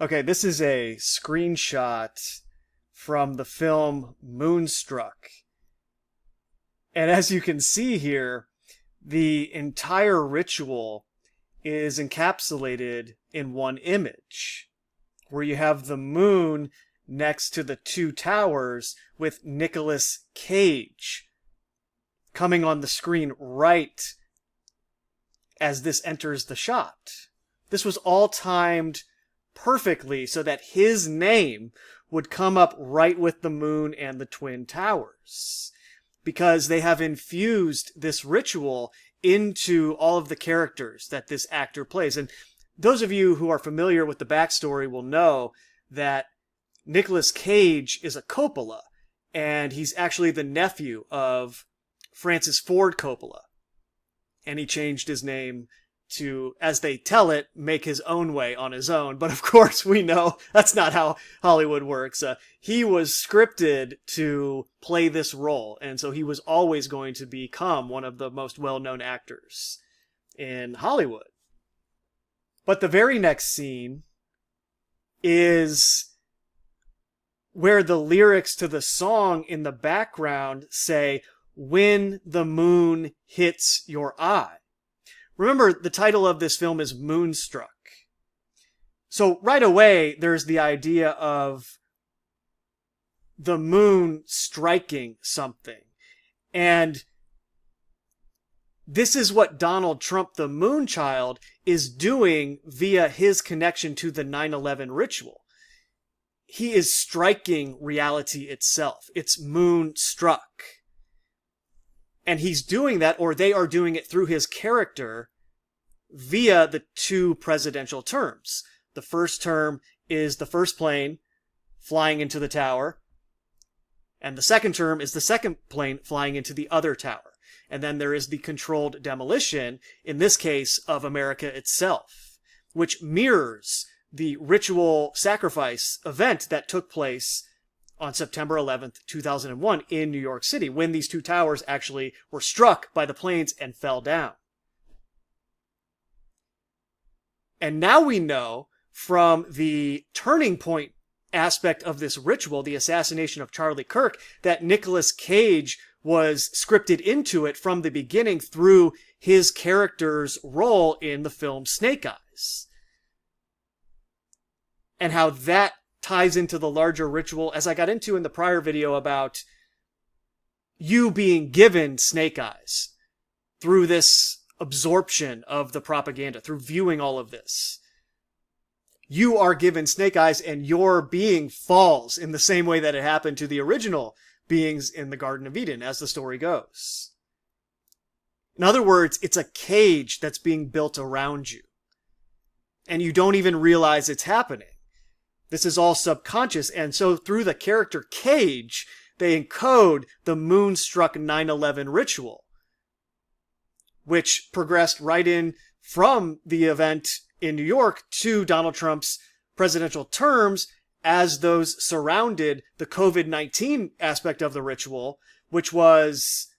Okay, this is a screenshot from the film Moonstruck. And as you can see here, the entire ritual is encapsulated in one image, where you have the moon next to the two towers with Nicolas Cage coming on the screen right as this enters the shot. This was all timed perfectly so that his name would come up right with the moon and the twin towers, because they have infused this ritual into all of the characters that this actor plays. And those of you who are familiar with the backstory will know that Nicolas Cage is a Coppola, and he's actually the nephew of Francis Ford Coppola. And he changed his name to, as they tell it, make his own way on his own. But of course, we know that's not how Hollywood works. He was scripted to play this role, and so he was always going to become one of the most well-known actors in Hollywood. But the very next scene is where the lyrics to the song in the background say, "When the moon hits your eye." Remember, the title of this film is Moonstruck. So right away, there's the idea of the moon striking something. And this is what Donald Trump, the Moonchild, is doing via his connection to the 9/11 ritual. He is striking reality itself. It's moonstruck. And he's doing that, or they are doing it through his character via the two presidential terms. The first term is the first plane flying into the tower, and the second term is the second plane flying into the other tower. And then there is the controlled demolition, in this case, of America itself, which mirrors the ritual sacrifice event that took place on September 11th, 2001 in New York City, when these two towers actually were struck by the planes and fell down. And now we know from the turning point aspect of this ritual, the assassination of Charlie Kirk, that Nicolas Cage was scripted into it from the beginning through his character's role in the film Snake Eyes. And how that ties into the larger ritual, as I got into in the prior video about you being given snake eyes through this absorption of the propaganda, through viewing all of this. You are given snake eyes and your being falls in the same way that it happened to the original beings in the Garden of Eden, as the story goes. In other words, it's a cage that's being built around you, and you don't even realize it's happening. This is all subconscious, and so through the character Cage, they encode the Moonstruck 9/11 ritual, which progressed right in from the event in New York to Donald Trump's presidential terms as those surrounded the COVID-19 aspect of the ritual, which was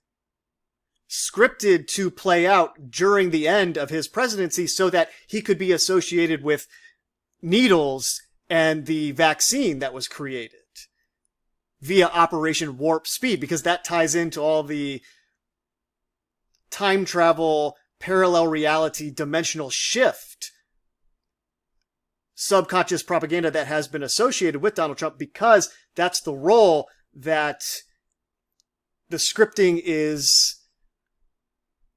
scripted to play out during the end of his presidency so that he could be associated with needles and the vaccine that was created via Operation Warp Speed, because that ties into all the time travel, parallel reality, dimensional shift, subconscious propaganda that has been associated with Donald Trump, because that's the role that the scripting is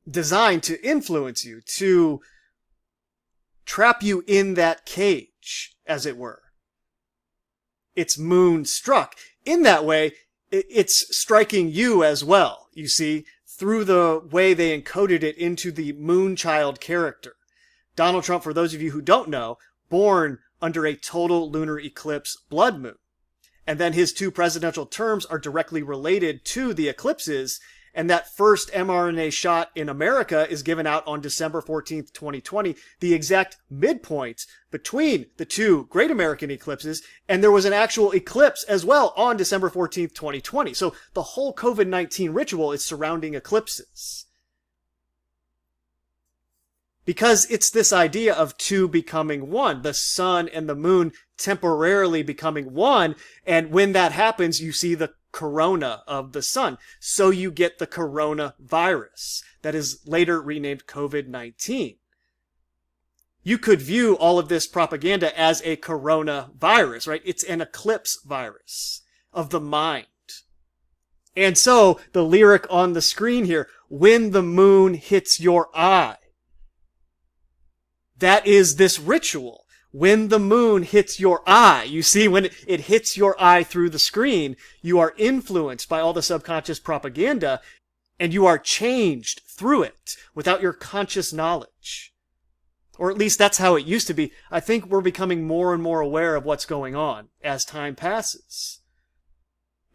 designed to influence you, to trap you in that cage, as it were. It's moonstruck. In that way, it's striking you as well, you see, through the way they encoded it into the Moonchild character. Donald Trump, for those of you who don't know, born under a total lunar eclipse blood moon. And then his two presidential terms are directly related to the eclipses, and that first mRNA shot in America is given out on December 14th, 2020, the exact midpoint between the two great American eclipses, and there was an actual eclipse as well on December 14th, 2020. So the whole COVID-19 ritual is surrounding eclipses. Because it's this idea of two becoming one, the sun and the moon temporarily becoming one. And when that happens, you see the corona of the sun. So you get the coronavirus that is later renamed COVID-19. You could view all of this propaganda as a coronavirus, right? It's an eclipse virus of the mind. And so the lyric on the screen here, when the moon hits your eye, that is this ritual. When the moon hits your eye, you see, when it hits your eye through the screen, you are influenced by all the subconscious propaganda, and you are changed through it without your conscious knowledge. Or at least that's how it used to be. I think we're becoming more and more aware of what's going on as time passes.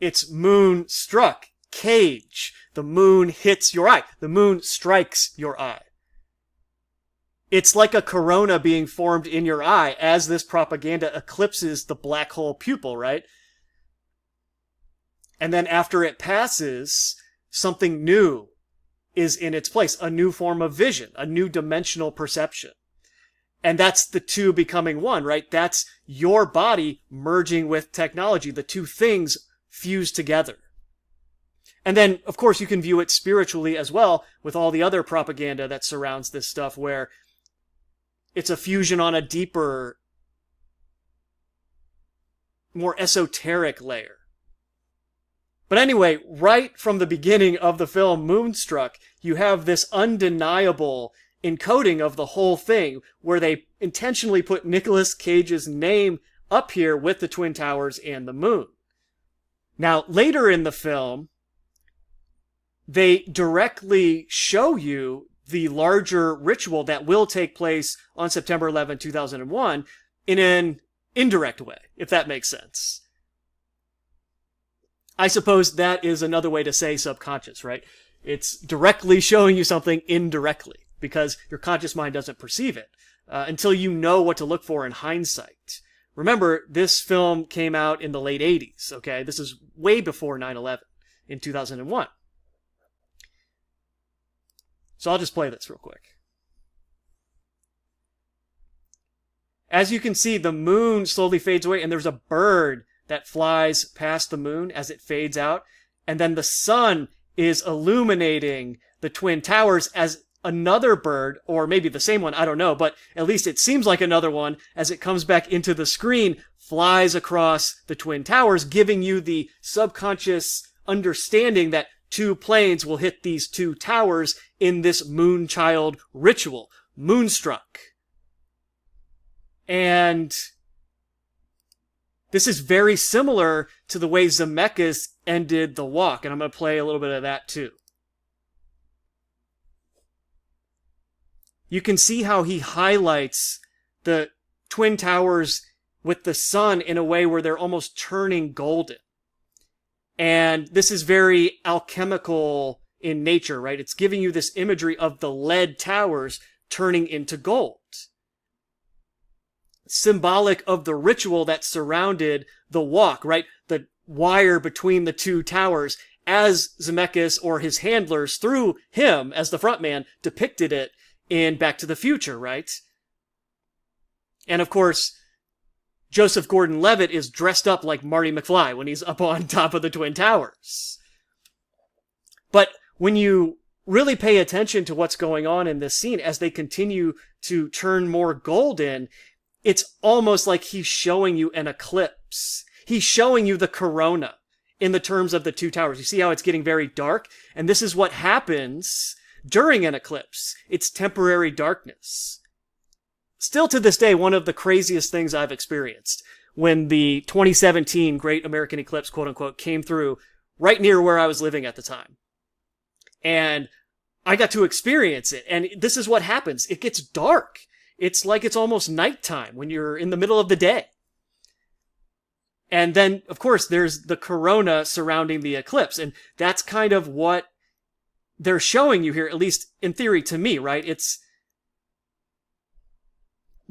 It's moonstruck, cage. The moon hits your eye. The moon strikes your eye. It's like a corona being formed in your eye as this propaganda eclipses the black hole pupil, right? And then after it passes, something new is in its place, a new form of vision, a new dimensional perception. And that's the two becoming one, right? That's your body merging with technology. The two things fuse together. And then, of course, you can view it spiritually as well with all the other propaganda that surrounds this stuff, where it's a fusion on a deeper, more esoteric layer. But anyway, right from the beginning of the film Moonstruck, you have this undeniable encoding of the whole thing, where they intentionally put Nicolas Cage's name up here with the Twin Towers and the moon. Now, later in the film, they directly show you the larger ritual that will take place on September 11, 2001 in an indirect way, if that makes sense. I suppose that is another way to say subconscious, right? It's directly showing you something indirectly, because your conscious mind doesn't perceive it until you know what to look for in hindsight. Remember, this film came out in the late 80s, okay? This is way before 9/11 in 2001. So I'll just play this real quick. As you can see, the moon slowly fades away, and there's a bird that flies past the moon as it fades out. And then the sun is illuminating the Twin Towers as another bird, or maybe the same one, I don't know, but at least it seems like another one, as it comes back into the screen, flies across the Twin Towers, giving you the subconscious understanding that two planes will hit these two towers in this Moonchild ritual, Moonstruck. And this is very similar to the way Zemeckis ended The Walk, and I'm going to play a little bit of that too. You can see how he highlights the Twin Towers with the sun in a way where they're almost turning golden. And this is very alchemical in nature, right? It's giving you this imagery of the lead towers turning into gold. Symbolic of the ritual that surrounded the walk, right? The wire between the two towers, as Zemeckis or his handlers, through him as the frontman, depicted it in Back to the Future, right? And of course, Joseph Gordon-Levitt is dressed up like Marty McFly when he's up on top of the Twin Towers. But when you really pay attention to what's going on in this scene, as they continue to turn more golden, it's almost like he's showing you an eclipse. He's showing you the corona in the terms of the two towers. You see how it's getting very dark? And this is what happens during an eclipse. It's temporary darkness. Still to this day, one of the craziest things I've experienced when the 2017 Great American Eclipse, quote unquote, came through right near where I was living at the time. And I got to experience it. And this is what happens. It gets dark. It's like it's almost nighttime when you're in the middle of the day. And then, of course, there's the corona surrounding the eclipse. And that's kind of what they're showing you here, at least in theory to me, right? It's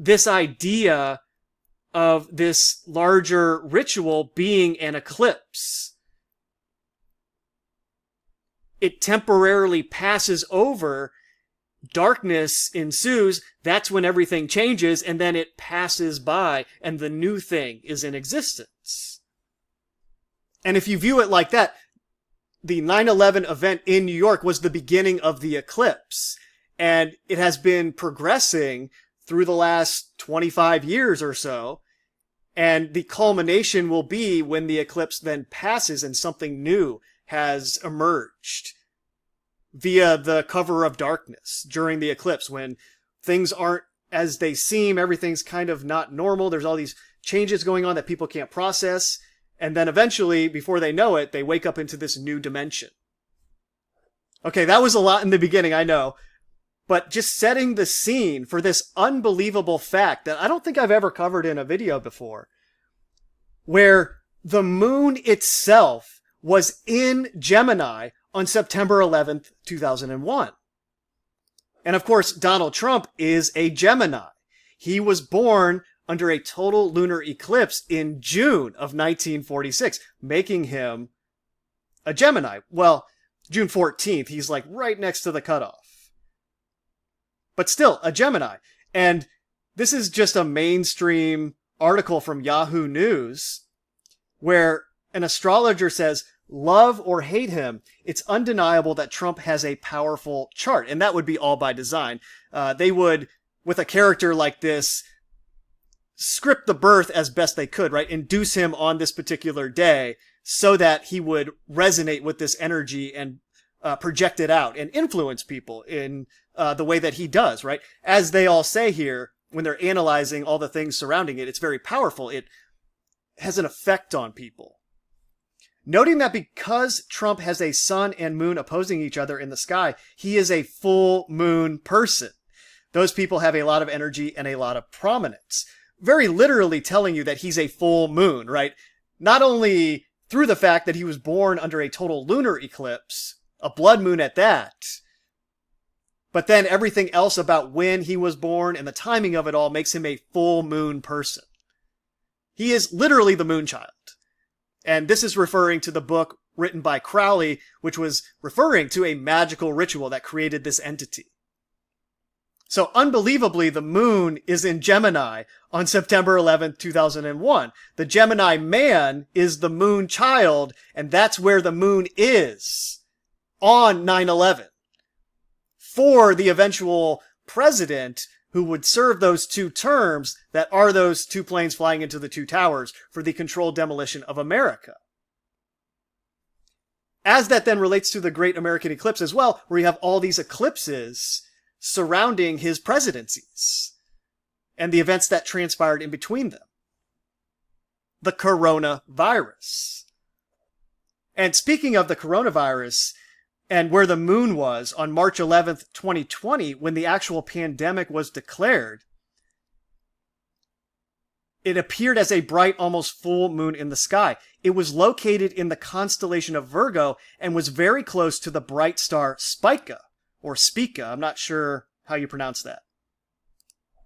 this idea of this larger ritual being an eclipse. It temporarily passes over darkness ensues, that's when everything changes, and then it passes by, and the new thing is in existence. And if you view it like that, the 9/11 event in New York was the beginning of the eclipse, and it has been progressing through the last 25 years or so, and the culmination will be when the eclipse then passes and something new has emerged via the cover of darkness during the eclipse, when things aren't as they seem, everything's kind of not normal, there's all these changes going on that people can't process, and then eventually, before they know it, they wake up into this new dimension. Okay, that was a lot in the beginning, I know, but just setting the scene for this unbelievable fact that I don't think I've ever covered in a video before, where the moon itself was in Gemini on September 11th, 2001. And of course, Donald Trump is a Gemini. He was born under a total lunar eclipse in June of 1946, making him a Gemini. Well, June 14th, he's like right next to the cutoff. But still, a Gemini. And this is just a mainstream article from Yahoo News where an astrologer says, love or hate him, it's undeniable that Trump has a powerful chart. And that would be all by design. They would, with a character like this, script the birth as best they could, right? Induce him on this particular day so that he would resonate with this energy and project it out and influence people in the way that he does, right? As they all say here, when they're analyzing all the things surrounding it, it's very powerful. It has an effect on people. Noting that because Trump has a sun and moon opposing each other in the sky, he is a full moon person. Those people have a lot of energy and a lot of prominence. Very literally telling you that he's a full moon, right? Not only through the fact that he was born under a total lunar eclipse, a blood moon at that, but then everything else about when he was born and the timing of it all makes him a full moon person. He is literally the moon child. And this is referring to the book written by Crowley, which was referring to a magical ritual that created this entity. So unbelievably, the moon is in Gemini on September 11th, 2001. The Gemini man is the moon child, and that's where the moon is on 9/11. For the eventual president who would serve those 2 terms that are those 2 planes flying into the 2 towers for the controlled demolition of America. As that then relates to the Great American Eclipse as well, where you have all these eclipses surrounding his presidencies and the events that transpired in between them. The coronavirus. And speaking of the coronavirus, and where the moon was on March 11th, 2020, when the actual pandemic was declared, it appeared as a bright, almost full moon in the sky. It was located in the constellation of Virgo and was very close to the bright star Spica, or Spica. I'm not sure how you pronounce that.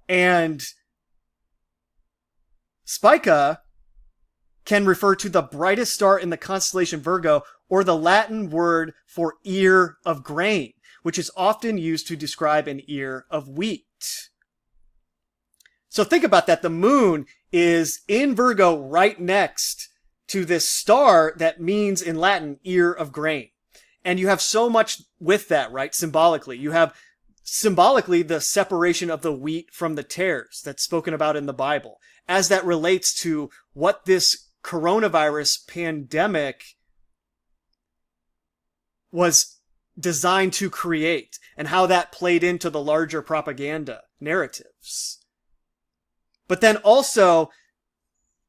And Spica can refer to the brightest star in the constellation Virgo, or the Latin word for ear of grain, which is often used to describe an ear of wheat. So think about that. The moon is in Virgo right next to this star that means in Latin ear of grain. And you have so much with that, right? Symbolically. You have symbolically the separation of the wheat from the tares that's spoken about in the Bible, as that relates to what this coronavirus pandemic was designed to create and how that played into the larger propaganda narratives. But then also,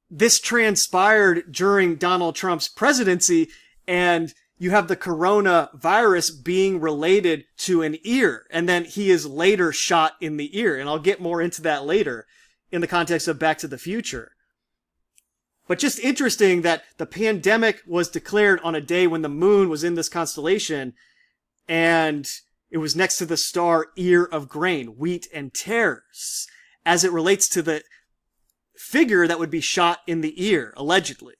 this transpired during Donald Trump's presidency, and you have the coronavirus being related to an ear, and then he is later shot in the ear. And I'll get more into that later in the context of Back to the Future. But just interesting that the pandemic was declared on a day when the moon was in this constellation, and it was next to the star ear of grain, wheat and tares, as it relates to the figure that would be shot in the ear, allegedly,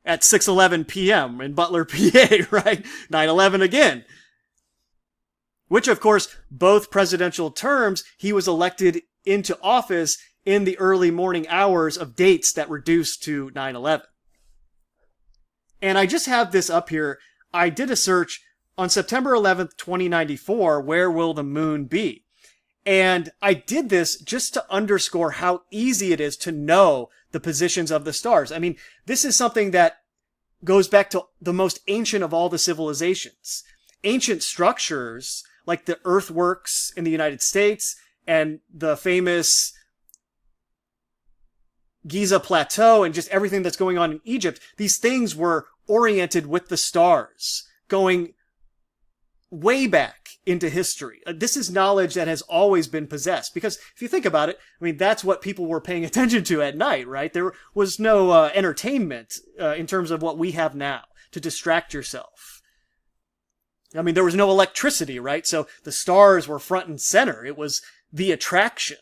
at 6:11 p.m. in Butler, PA, right? 9/11 again. which of course, both presidential terms, he was elected into office in the early morning hours of dates that reduced to 9/11. And I just have this up here. I did a search on September 11th, 2094, where will the moon be? And I did this just to underscore how easy it is to know the positions of the stars. I mean, this is something that goes back to the most ancient of all the civilizations. Ancient structures, like the earthworks in the United States and the famous Giza Plateau and just everything that's going on in Egypt, these things were oriented with the stars, going way back into history. This is knowledge that has always been possessed, because if you think about it, I mean, that's what people were paying attention to at night, right? There was no entertainment in terms of what we have now to distract yourself. I mean, there was no electricity, right? So the stars were front and center. It was the attraction.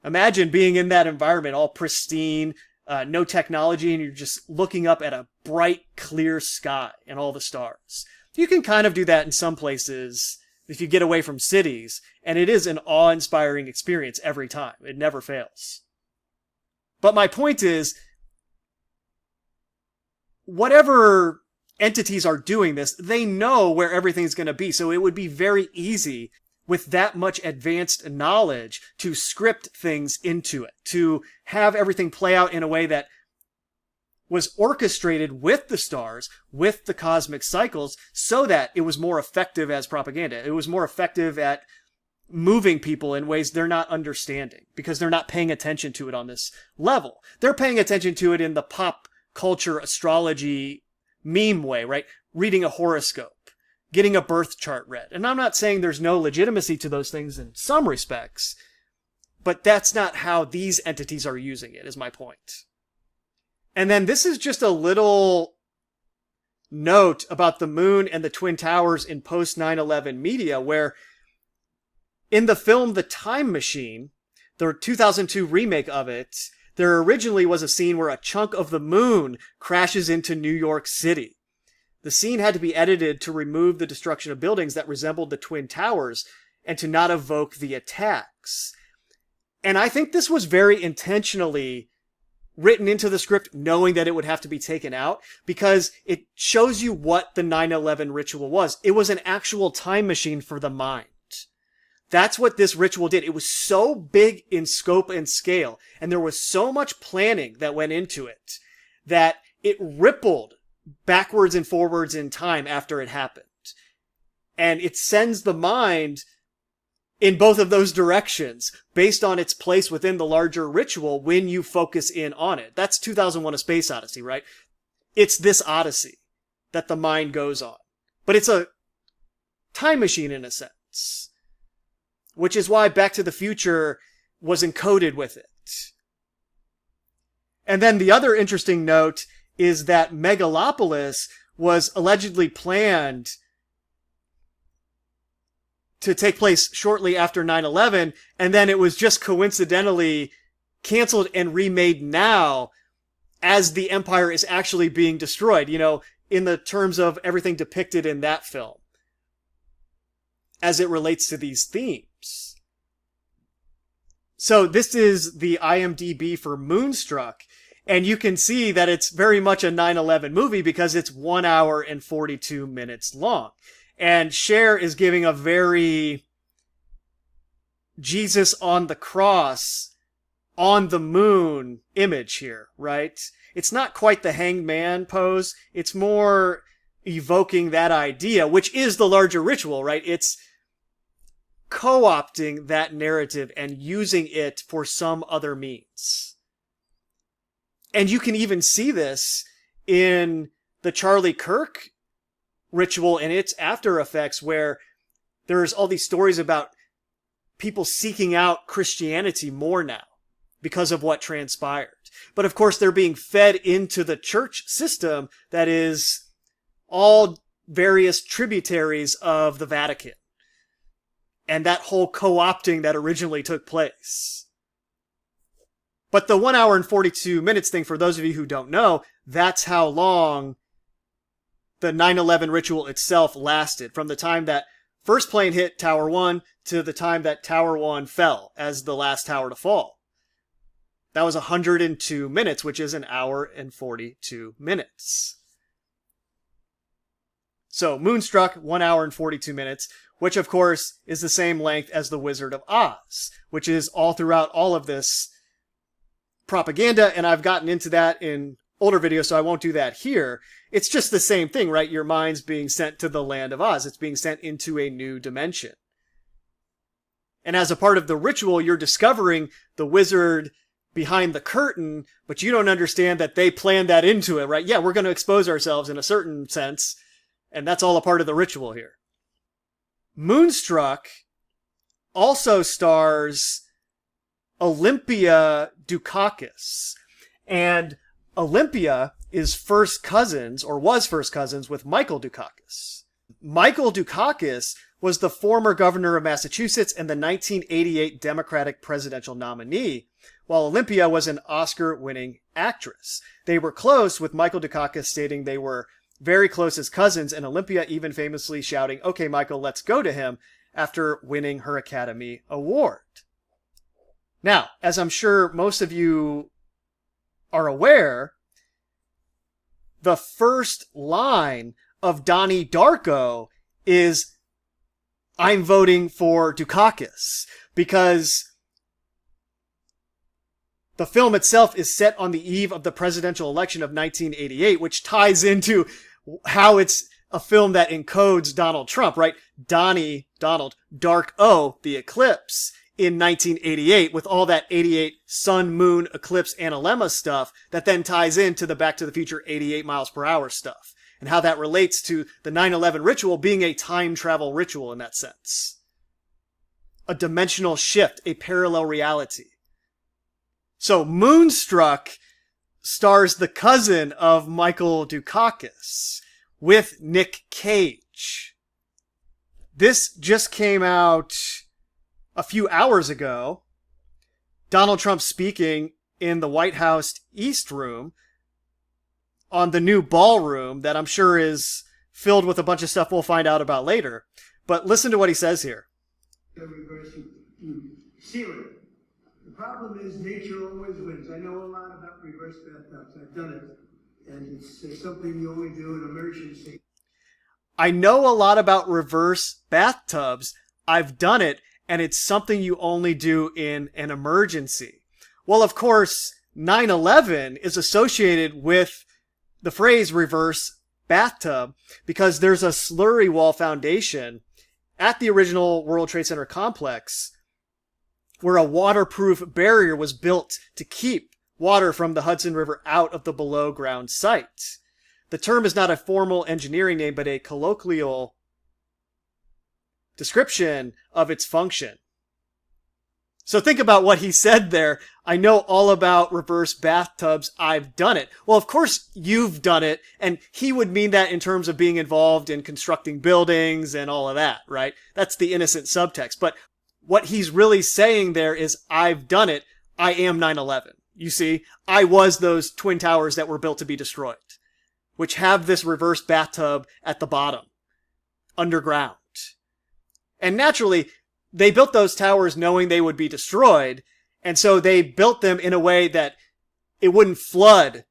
Imagine being in that environment, all pristine, no technology, and you're just looking up at a bright, clear sky and all the stars. You can kind of do that in some places if you get away from cities, and it is an awe-inspiring experience every time. It never fails. But my point is, whatever entities are doing this, they know where everything's going to be, so it would be very easy with that much advanced knowledge to script things into it, to have everything play out in a way that was orchestrated with the stars, with the cosmic cycles, so that it was more effective as propaganda. It was more effective at moving people in ways they're not understanding, because they're not paying attention to it on this level. They're paying attention to it in the pop culture astrology meme way, right? Reading a horoscope, getting a birth chart read. And I'm not saying there's no legitimacy to those things in some respects, but that's not how these entities are using it, is my point. And then this is just a little note about the moon and the Twin Towers in post 9/11 media, where in the film The Time Machine, the 2002 remake of it, there originally was a scene where a chunk of the moon crashes into New York City. The scene had to be edited to remove the destruction of buildings that resembled the Twin Towers and to not evoke the attacks. And I think this was very intentionally written into the script, knowing that it would have to be taken out, because it shows you what the 9/11 ritual was. It was an actual time machine for the mind. That's what this ritual did. It was so big in scope and scale, and there was so much planning that went into it, that it rippled backwards and forwards in time after it happened. And it sends the mind in both of those directions based on its place within the larger ritual when you focus in on it. That's 2001: A Space Odyssey, right? It's this Odyssey that the mind goes on. But it's a time machine in a sense, which is why Back to the Future was encoded with it. And then the other interesting note is that Megalopolis was allegedly planned to take place shortly after 9/11, and then it was just coincidentally canceled and remade now as the empire is actually being destroyed, you know, in the terms of everything depicted in that film, as it relates to these themes. So this is the IMDb for Moonstruck, and you can see that it's very much a 9/11 movie because it's 1 hour and 42 minutes long. And Cher is giving a very Jesus on the cross, on the moon image here, right? It's not quite the hanged man pose. It's more evoking that idea, which is the larger ritual, right? It's co-opting that narrative and using it for some other means. And you can even see this in the Charlie Kirk ritual and its after effects, where there's all these stories about people seeking out Christianity more now because of what transpired. But of course, they're being fed into the church system that is all various tributaries of the Vatican, and that whole co-opting that originally took place. But the 1 hour and 42 minutes thing, for those of you who don't know, that's how long the 9/11 ritual itself lasted, from the time that first plane hit Tower 1 to the time that Tower 1 fell as the last tower to fall. That was 102 minutes, which is an hour and 42 minutes. So Moonstruck, 1 hour and 42 minutes, which of course is the same length as The Wizard of Oz, which is all throughout all of this propaganda, and I've gotten into that in older videos, so I won't do that here. It's just the same thing, right? Your mind's being sent to the land of Oz. It's being sent into a new dimension. And as a part of the ritual, you're discovering the wizard behind the curtain, but you don't understand that they planned that into it, right? Yeah, we're going to expose ourselves in a certain sense, and that's all a part of the ritual here. Moonstruck also stars Olympia Dukakis, and Olympia is first cousins, or was first cousins, with Michael Dukakis. Michael Dukakis was the former governor of Massachusetts and the 1988 Democratic presidential nominee, while Olympia was an Oscar-winning actress. They were close, with Michael Dukakis stating they were very close as cousins, and Olympia even famously shouting, "Okay, Michael, let's go to him," after winning her Academy Award. Now, as I'm sure most of you are aware, the first line of Donnie Darko is, "I'm voting for Dukakis," because the film itself is set on the eve of the presidential election of 1988, which ties into how it's a film that encodes Donald Trump, right? Donald, Dark O, the eclipse, in 1988, with all that 88 sun, moon, eclipse, analemma stuff that then ties into the Back to the Future 88 miles per hour stuff, and how that relates to the 9/11 ritual being a time travel ritual in that sense. A dimensional shift, a parallel reality. So Moonstruck stars the cousin of Michael Dukakis with Nick Cage. This just came out a few hours ago. Donald Trump speaking in the White House East Room on the new ballroom that I'm sure is filled with a bunch of stuff we'll find out about later. But listen to what he says here. Ceiling. The problem is nature always wins. I know a lot about reverse bathtubs. I've done it. And it's something you only do in emergency. I know a lot about reverse bathtubs. I've done it, and it's something you only do in an emergency. Well, of course, 9/11 is associated with the phrase reverse bathtub because there's a slurry wall foundation at the original World Trade Center complex where a waterproof barrier was built to keep water from the Hudson River out of the below ground site. The term is not a formal engineering name, but a colloquial description of its function. So think about what he said there. I know all about reverse bathtubs. I've done it. Well, of course you've done it. And he would mean that in terms of being involved in constructing buildings and all of that, right? That's the innocent subtext. But what he's really saying there is, I've done it. I am 9/11. You see, I was those twin towers that were built to be destroyed, which have this reverse bathtub at the bottom, underground. And naturally, they built those towers knowing they would be destroyed, and so they built them in a way that it wouldn't flood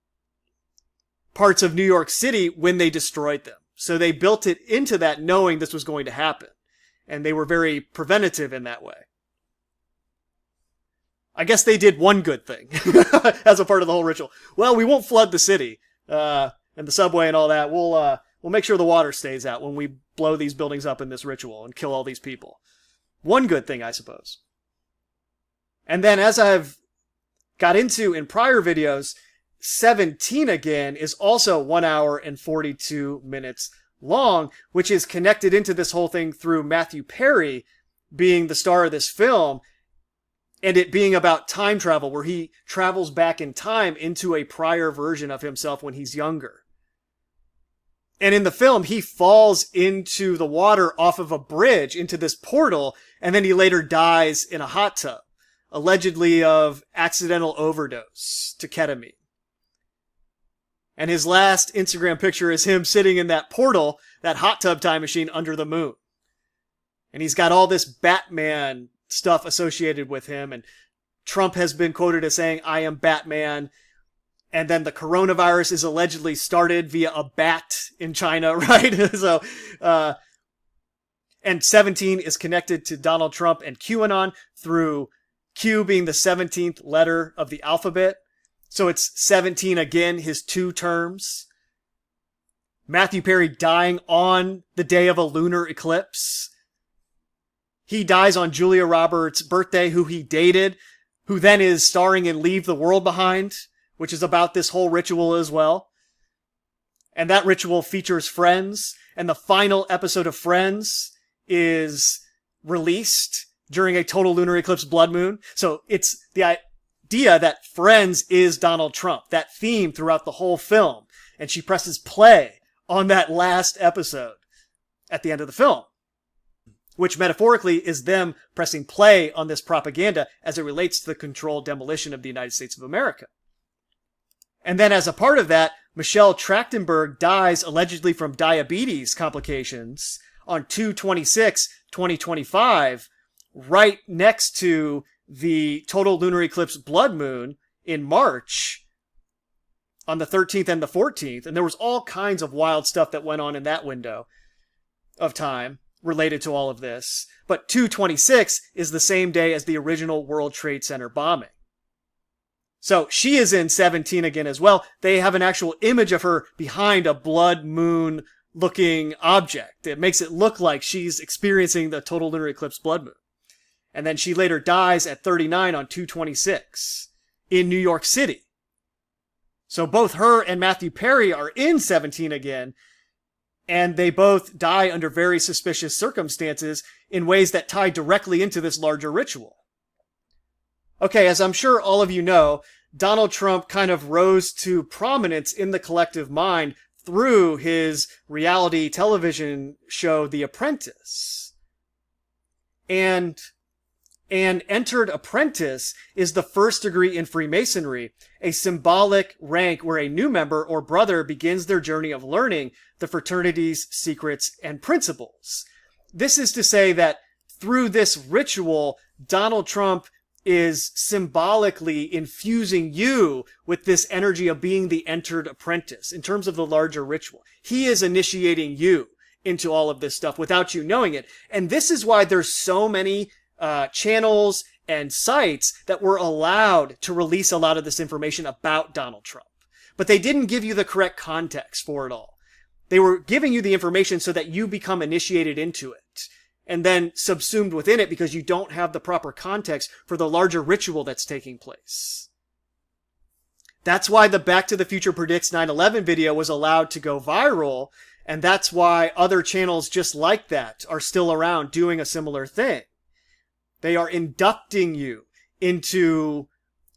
parts of New York City when they destroyed them. So they built it into that knowing this was going to happen. And they were very preventative in that way. I guess they did one good thing as a part of the whole ritual. Well, we won't flood the city and the subway and all that. We'll make sure the water stays out when we blow these buildings up in this ritual and kill all these people. One good thing, I suppose. And then, as I've got into in prior videos, 17 again is also 1 hour and 42 minutes long, which is connected into this whole thing through Matthew Perry being the star of this film, and it being about time travel, where he travels back in time into a prior version of himself when he's younger. And in the film, he falls into the water off of a bridge into this portal, and then he later dies in a hot tub, allegedly of accidental overdose to ketamine. And his last Instagram picture is him sitting in that portal, that hot tub time machine under the moon. And he's got all this Batman stuff associated with him. And Trump has been quoted as saying, "I am Batman." And then the coronavirus is allegedly started via a bat in China, right? So, and 17 is connected to Donald Trump and QAnon through Q being the 17th letter of the alphabet. So it's 17 again, his 2 terms. Matthew Perry dying on the day of a lunar eclipse. He dies on Julia Roberts' birthday, who he dated, who then is starring in Leave the World Behind, which is about this whole ritual as well. And that ritual features Friends, and the final episode of Friends is released during a total lunar eclipse blood moon. So it's the idea that Friends is Donald Trump, that theme throughout the whole film. And she presses play on that last episode at the end of the film, which metaphorically is them pressing play on this propaganda as it relates to the controlled demolition of the United States of America. And then as a part of that, Michelle Trachtenberg dies allegedly from diabetes complications on 2/26/2025, right next to the total lunar eclipse blood moon in March on the 13th and the 14th. And there was all kinds of wild stuff that went on in that window of time related to all of this. But 2/26 is the same day as the original World Trade Center bombing. So she is in 17 again as well. They have an actual image of her behind a blood moon looking object. It makes it look like she's experiencing the total lunar eclipse blood moon. And then she later dies at 39 on 2/26 in New York City. So both her and Matthew Perry are in 17 again, and they both die under very suspicious circumstances in ways that tie directly into this larger ritual. Okay, as I'm sure all of you know, Donald Trump kind of rose to prominence in the collective mind through his reality television show, The Apprentice. And an entered apprentice is the first degree in Freemasonry, a symbolic rank where a new member or brother begins their journey of learning the fraternity's secrets and principles. This is to say that through this ritual, Donald Trump is symbolically infusing you with this energy of being the entered apprentice in terms of the larger ritual. He is initiating you into all of this stuff without you knowing it. And this is why there's so many channels and sites that were allowed to release a lot of this information about Donald Trump. But they didn't give you the correct context for it all. They were giving you the information so that you become initiated into it and then subsumed within it because you don't have the proper context for the larger ritual that's taking place. That's why the Back to the Future Predicts 9/11 video was allowed to go viral, and that's why other channels just like that are still around doing a similar thing. They are inducting you into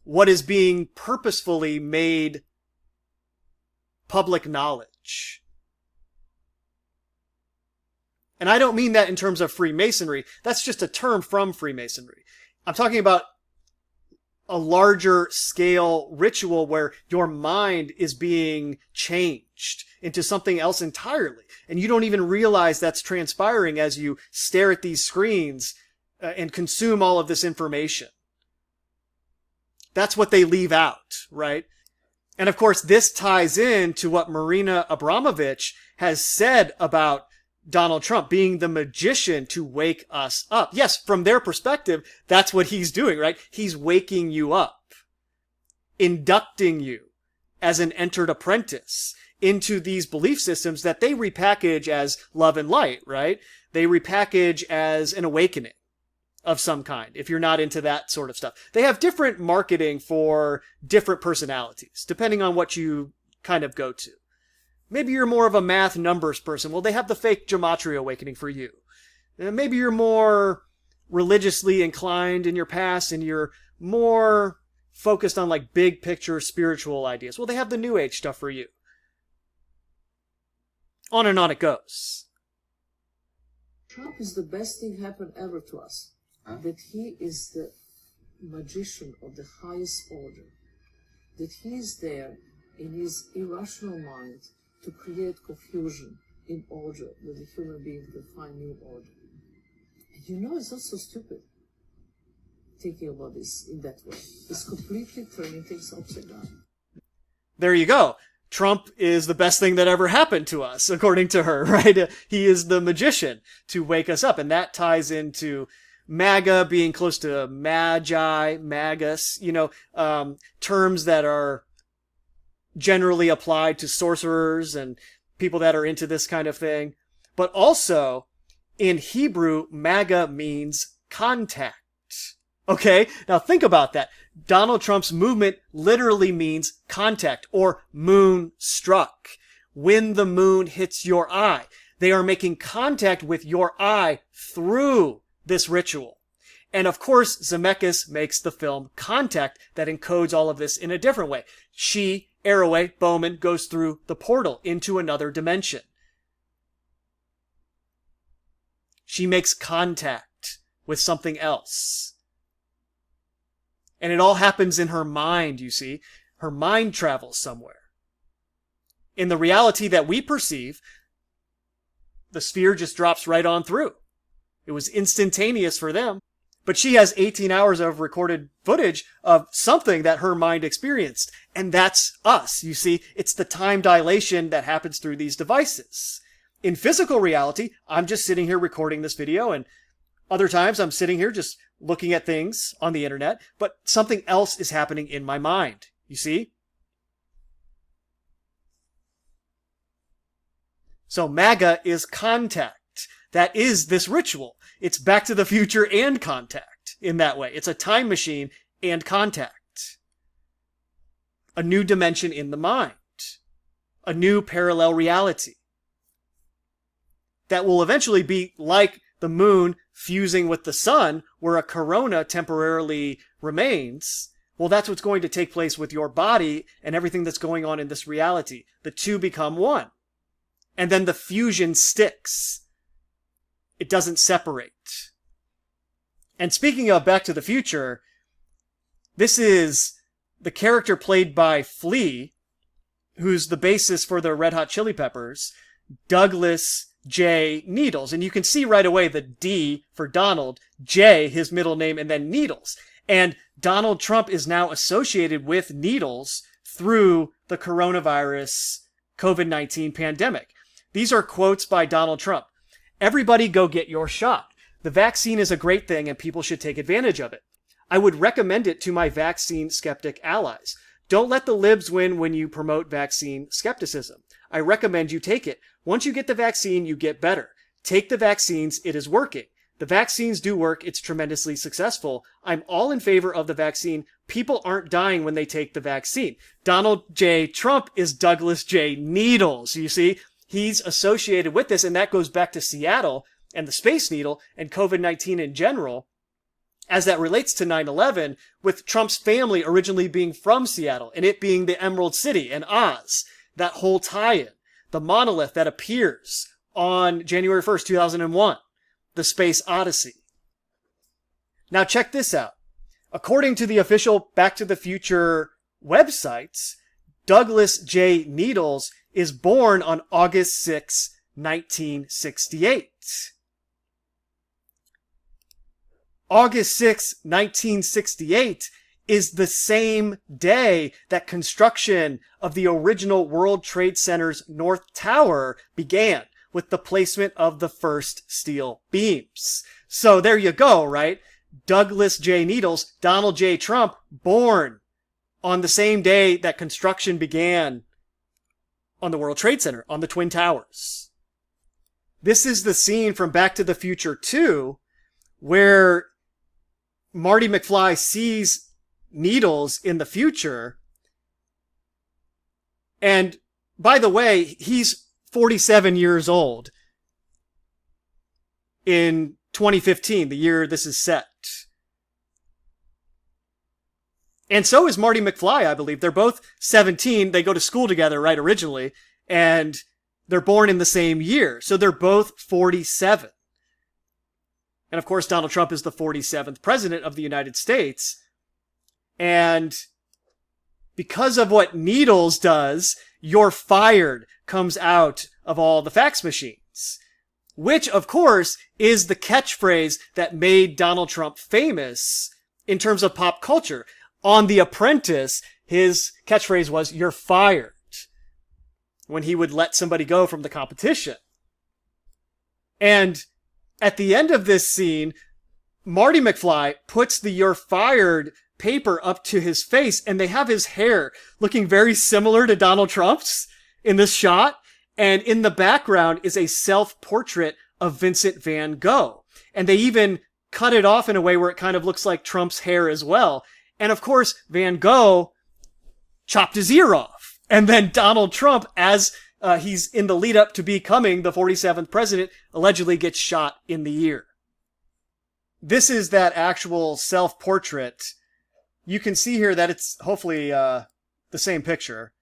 what is being purposefully made public knowledge. And I don't mean that in terms of Freemasonry. That's just a term from Freemasonry. I'm talking about a larger scale ritual where your mind is being changed into something else entirely. And you don't even realize that's transpiring as you stare at these screens and consume all of this information. That's what they leave out, right? And of course, this ties in to what Marina Abramovich has said about Donald Trump being the magician to wake us up. Yes, from their perspective, that's what he's doing, right? He's waking you up, inducting you as an entered apprentice into these belief systems that they repackage as love and light, right? They repackage as an awakening of some kind, if you're not into that sort of stuff. They have different marketing for different personalities, depending on what you kind of go to. Maybe you're more of a math numbers person. Well, they have the fake gematria awakening for you. Maybe you're more religiously inclined in your past and you're more focused on like big picture spiritual ideas. Well, they have the new age stuff for you. On and on it goes. Trump is the best thing happened ever to us. That he is the magician of the highest order. That he is there in his irrational mind to create confusion in order that the human being can find new order. It's not so stupid thinking about this in that way. It's completely turning things upside down. There you go. Trump is the best thing that ever happened to us, according to her, right? He is the magician to wake us up. And that ties into MAGA being close to magi, magus, terms that are generally applied to sorcerers and people that are into this kind of thing. But also, in Hebrew, MAGA means contact. Okay? Now think about that. Donald Trump's movement literally means contact, or moonstruck. When the moon hits your eye. They are making contact with your eye through this ritual. And of course, Zemeckis makes the film Contact that encodes all of this in a different way. She, Arroway, Bowman, goes through the portal into another dimension. She makes contact with something else. And it all happens in her mind, you see. Her mind travels somewhere. In the reality that we perceive, the sphere just drops right on through. It was instantaneous for them. But she has 18 hours of recorded footage of something that her mind experienced. And that's us, you see. It's the time dilation that happens through these devices. In physical reality, I'm just sitting here recording this video, and other times I'm sitting here just looking at things on the internet, but something else is happening in my mind, you see? So MAGA is contact. That is this ritual. It's Back to the Future and Contact in that way. It's a time machine and contact. A new dimension in the mind. A new parallel reality. That will eventually be like the moon fusing with the sun, where a corona temporarily remains. Well, that's what's going to take place with your body and everything that's going on in this reality. The two become one. And then the fusion sticks. It doesn't separate. And speaking of Back to the Future, this is the character played by Flea, who's the basis for the Red Hot Chili Peppers, Douglas J. Needles. And you can see right away the D for Donald, J, his middle name, and then Needles. And Donald Trump is now associated with Needles through the coronavirus COVID-19 pandemic. These are quotes by Donald Trump. Everybody go get your shot. The vaccine is a great thing and people should take advantage of it. I would recommend it to my vaccine skeptic allies. Don't let the libs win when you promote vaccine skepticism. I recommend you take it. Once you get the vaccine, you get better. Take the vaccines. It is working. The vaccines do work. It's tremendously successful. I'm all in favor of the vaccine. People aren't dying when they take the vaccine. Donald J. Trump is Douglas J. Needles. You see, he's associated with this, and that goes back to Seattle and the Space Needle and COVID-19 in general, as that relates to 9/11, with Trump's family originally being from Seattle and it being the Emerald City and Oz. That whole tie-in. The monolith that appears on January 1st, 2001. The Space Odyssey. Now check this out. According to the official Back to the Future websites, Douglas J. Needles is born on August 6, 1968. August 6, 1968 is the same day that construction of the original World Trade Center's North Tower began, with the placement of the first steel beams. So there you go, right? Douglas J. Needles, Donald J. Trump, born on the same day that construction began on the World Trade Center, on the Twin Towers. This is the scene from Back to the Future 2, where Marty McFly sees Needles in the future. And by the way, he's 47 years old in 2015, the year this is set. And so is Marty McFly, I believe. They're both 17. They go to school together, right, originally. And they're born in the same year. So they're both 47. And of course, Donald Trump is the 47th president of the United States. And because of what Needles does, "You're fired" comes out of all the fax machines. which, of course, is the catchphrase that made Donald Trump famous in terms of pop culture. On The Apprentice, his catchphrase was, "You're fired," when he would let somebody go from the competition. And at the end of this scene, Marty McFly puts the "You're fired" paper up to his face, and they have his hair looking very similar to Donald Trump's in this shot. And in the background is a self-portrait of Vincent van Gogh. And they even cut it off in a way where it kind of looks like Trump's hair as well. And of course, Van Gogh chopped his ear off. And then Donald Trump, as he's in the lead up to becoming the 47th president, allegedly gets shot in the ear. This is that actual self-portrait. You can see here that it's hopefully the same picture,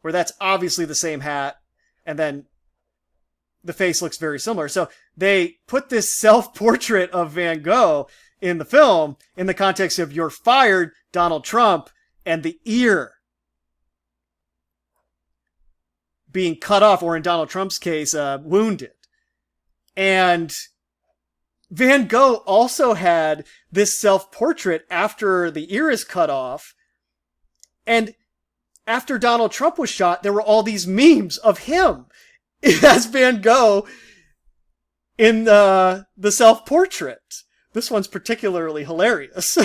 where that's obviously the same hat, and then the face looks very similar. So they put this self-portrait of Van Gogh in the film in the context of "You're fired," Donald Trump, and the ear being cut off, or in Donald Trump's case, wounded. And Van Gogh also had this self-portrait after the ear is cut off. And after Donald Trump was shot, there were all these memes of him as Van Gogh in the self-portrait. This one's particularly hilarious.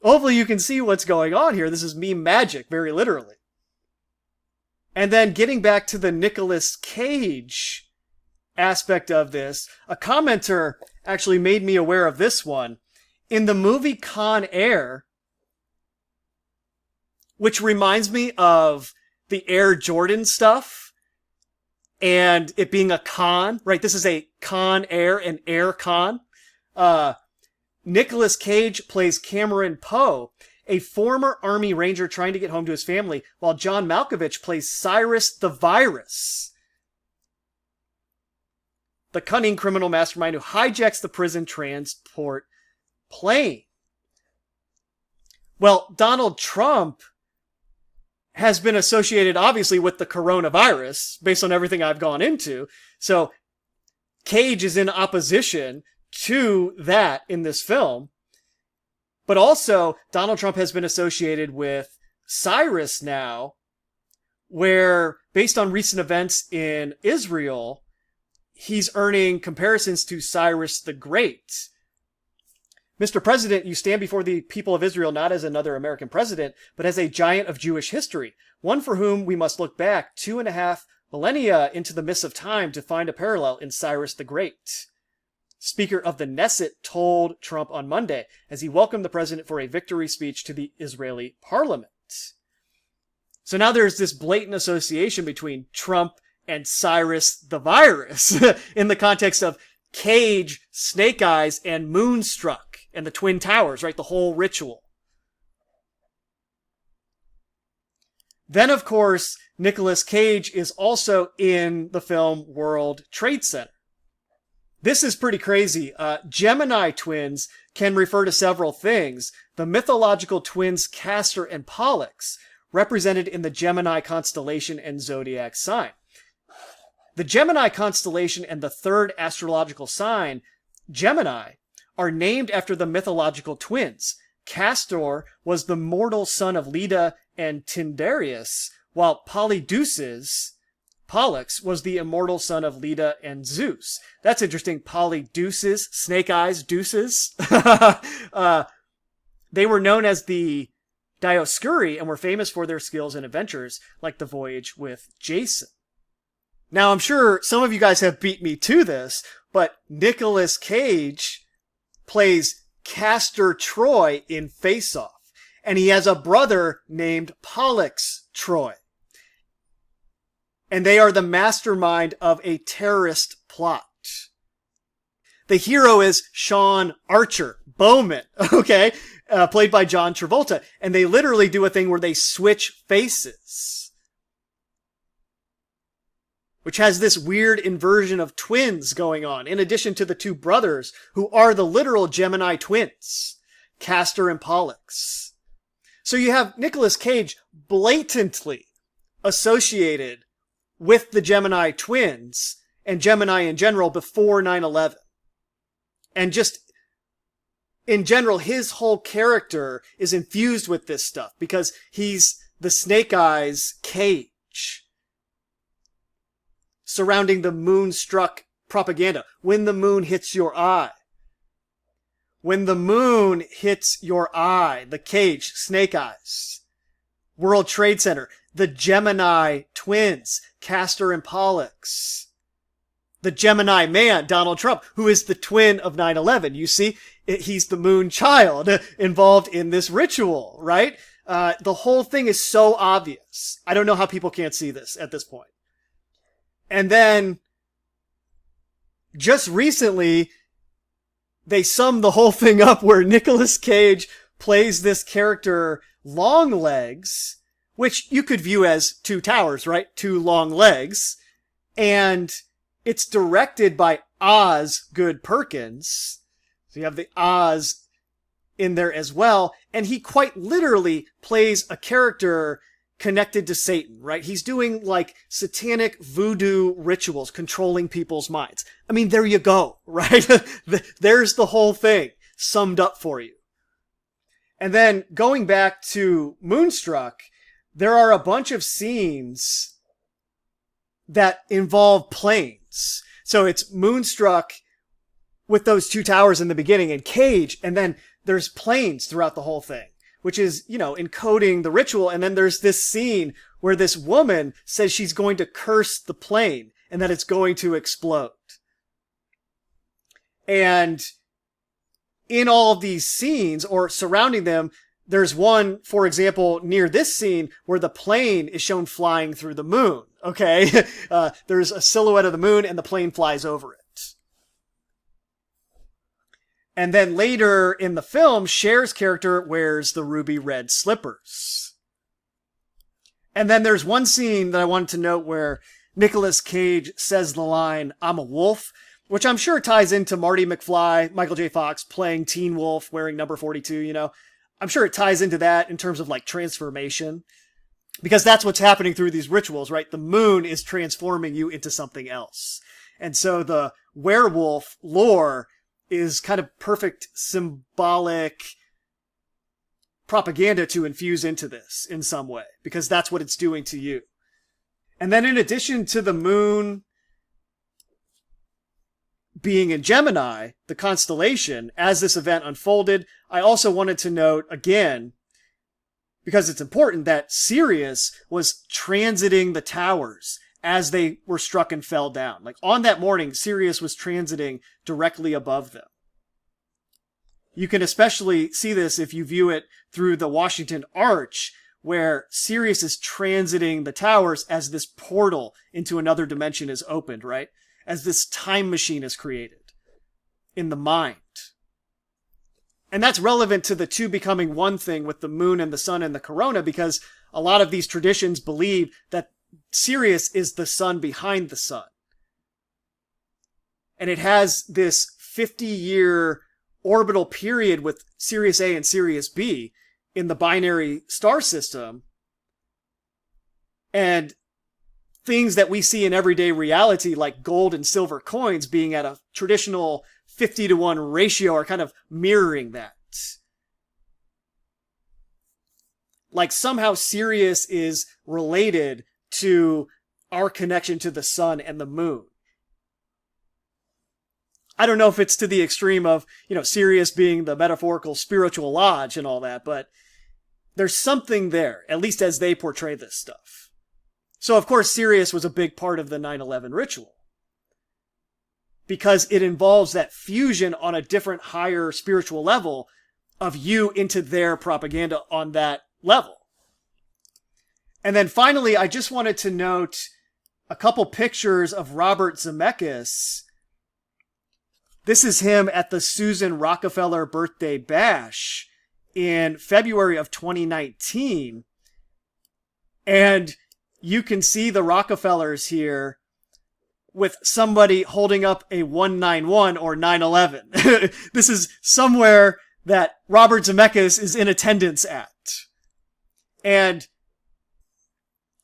Hopefully you can see what's going on here. This is meme magic, very literally. And then getting back to the Nicolas Cage aspect of this, a commenter actually made me aware of this one. In the movie Con Air, which reminds me of the Air Jordan stuff and it being a con, right? This is a Con Air, an air con. Nicolas Cage plays Cameron Poe, a former Army Ranger trying to get home to his family, while John Malkovich plays Cyrus the Virus, the cunning criminal mastermind who hijacks the prison transport plane. Well, Donald Trump has been associated, obviously, with the coronavirus, based on everything I've gone into. So Cage is in opposition to that in this film. But also, Donald Trump has been associated with Cyrus now, where, based on recent events in Israel, he's earning comparisons to Cyrus the Great. Mr. President, you stand before the people of Israel not as another American president, but as a giant of Jewish history, one for whom we must look back 2.5 millennia into the mists of time to find a parallel in Cyrus the Great. Speaker of the Knesset told Trump on Monday as he welcomed the president for a victory speech to the Israeli parliament. So now there's this blatant association between Trump and Cyrus the Virus in the context of Cage, Snake Eyes, and Moonstruck, and the Twin Towers, right? The whole ritual. Then, of course, Nicolas Cage is also in the film World Trade Center. This is pretty crazy. Gemini twins can refer to several things. The mythological twins Castor and Pollux, represented in the Gemini constellation and zodiac sign. The Gemini constellation and the third astrological sign, Gemini, are named after the mythological twins. Castor was the mortal son of Leda and Tyndareus, while Pollux was the immortal son of Leda and Zeus. That's interesting. Polydeuces, Snake Eyes, Deuces. They were known as the Dioscuri and were famous for their skills and adventures, like the voyage with Jason. Now, I'm sure some of you guys have beat me to this, but Nicolas Cage plays Castor Troy in Face Off, and he has a brother named Pollux Troy. And they are the mastermind of a terrorist plot. The hero is Sean Archer, Bowman, okay? Played by John Travolta. And they literally do a thing where they switch faces, which has this weird inversion of twins going on, in addition to the two brothers, who are the literal Gemini twins, Castor and Pollux. So you have Nicolas Cage blatantly associated with the Gemini twins and Gemini in general before 9/11. And just in general, his whole character is infused with this stuff because he's the Snake Eyes cage surrounding the Moonstruck propaganda. When the moon hits your eye. When the moon hits your eye, the cage, Snake Eyes, World Trade Center, the Gemini twins, Castor and Pollux, the Gemini man, Donald Trump, who is the twin of 9/11. You see, he's the moon child involved in this ritual, right? The whole thing is so obvious. I don't know how people can't see this at this point. And then, just recently, they summed the whole thing up where Nicolas Cage plays this character Longlegs, which you could view as two towers, right? Two long legs. And it's directed by Osgood Perkins. So you have the Oz in there as well. And he quite literally plays a character connected to Satan, right? He's doing like satanic voodoo rituals, controlling people's minds. I mean, there you go, right? There's the whole thing summed up for you. And then going back to Moonstruck, there are a bunch of scenes that involve planes. So it's Moonstruck with those two towers in the beginning and Cage, and then there's planes throughout the whole thing, which is, you know, encoding the ritual. And then there's this scene where this woman says she's going to curse the plane and that it's going to explode. And in all of these scenes or surrounding them, there's one, for example, near this scene where the plane is shown flying through the moon. Okay. There's a silhouette of the moon and the plane flies over it. And then later in the film, Cher's character wears the ruby red slippers. And then there's one scene that I wanted to note where Nicolas Cage says the line, "I'm a wolf," which I'm sure ties into Marty McFly, Michael J. Fox playing Teen Wolf, wearing number 42, you know. I'm sure it ties into that in terms of like transformation. Because that's what's happening through these rituals, right? The moon is transforming you into something else. And so the werewolf lore is kind of perfect symbolic propaganda to infuse into this in some way, because that's what it's doing to you. And then in addition to the moon being in Gemini, the constellation, as this event unfolded, I also wanted to note again, because it's important, that Sirius was transiting the towers as they were struck and fell down. Like on that morning, Sirius was transiting directly above them. You can especially see this if you view it through the Washington Arch, where Sirius is transiting the towers as this portal into another dimension is opened, right? As this time machine is created in the mind. And that's relevant to the two becoming one thing with the moon and the sun and the corona, because a lot of these traditions believe that Sirius is the sun behind the sun. And it has this 50-year orbital period with Sirius A and Sirius B in the binary star system. And things that we see in everyday reality, like gold and silver coins being at a traditional 50-to-1 ratio, are kind of mirroring that. Like somehow Sirius is related to our connection to the sun and the moon. I don't know if it's to the extreme of, Sirius being the metaphorical spiritual lodge and all that, but there's something there, at least as they portray this stuff. So, of course, Sirius was a big part of the 9/11 ritual, because it involves that fusion on a different, higher spiritual level of you into their propaganda on that level. And then finally, I just wanted to note a couple pictures of Robert Zemeckis. This is him at the Susan Rockefeller birthday bash in February of 2019. And you can see the Rockefellers here with somebody holding up a 191 or 9/11. This is somewhere that Robert Zemeckis is in attendance at. And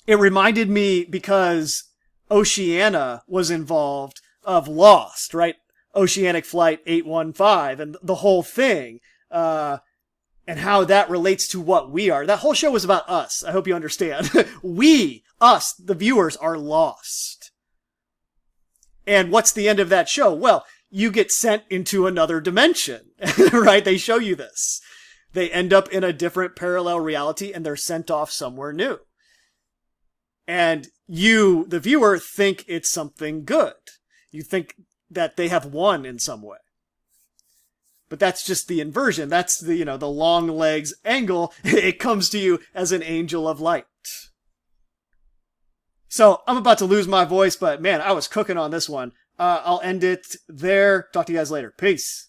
it reminded me, because Oceania was involved of Lost, right? Oceanic Flight 815 and the whole thing, and how that relates to what we are. That whole show was about us. I hope you understand. Us, the viewers, are lost. And what's the end of that show? Well, you get sent into another dimension, right? They show you this. They end up in a different parallel reality and they're sent off somewhere new. And you, the viewer, think it's something good. You think that they have won in some way. But that's just the inversion. That's the, the long legs angle. It comes to you as an angel of light. So I'm about to lose my voice, but man, I was cooking on this one. I'll end it there. Talk to you guys later. Peace.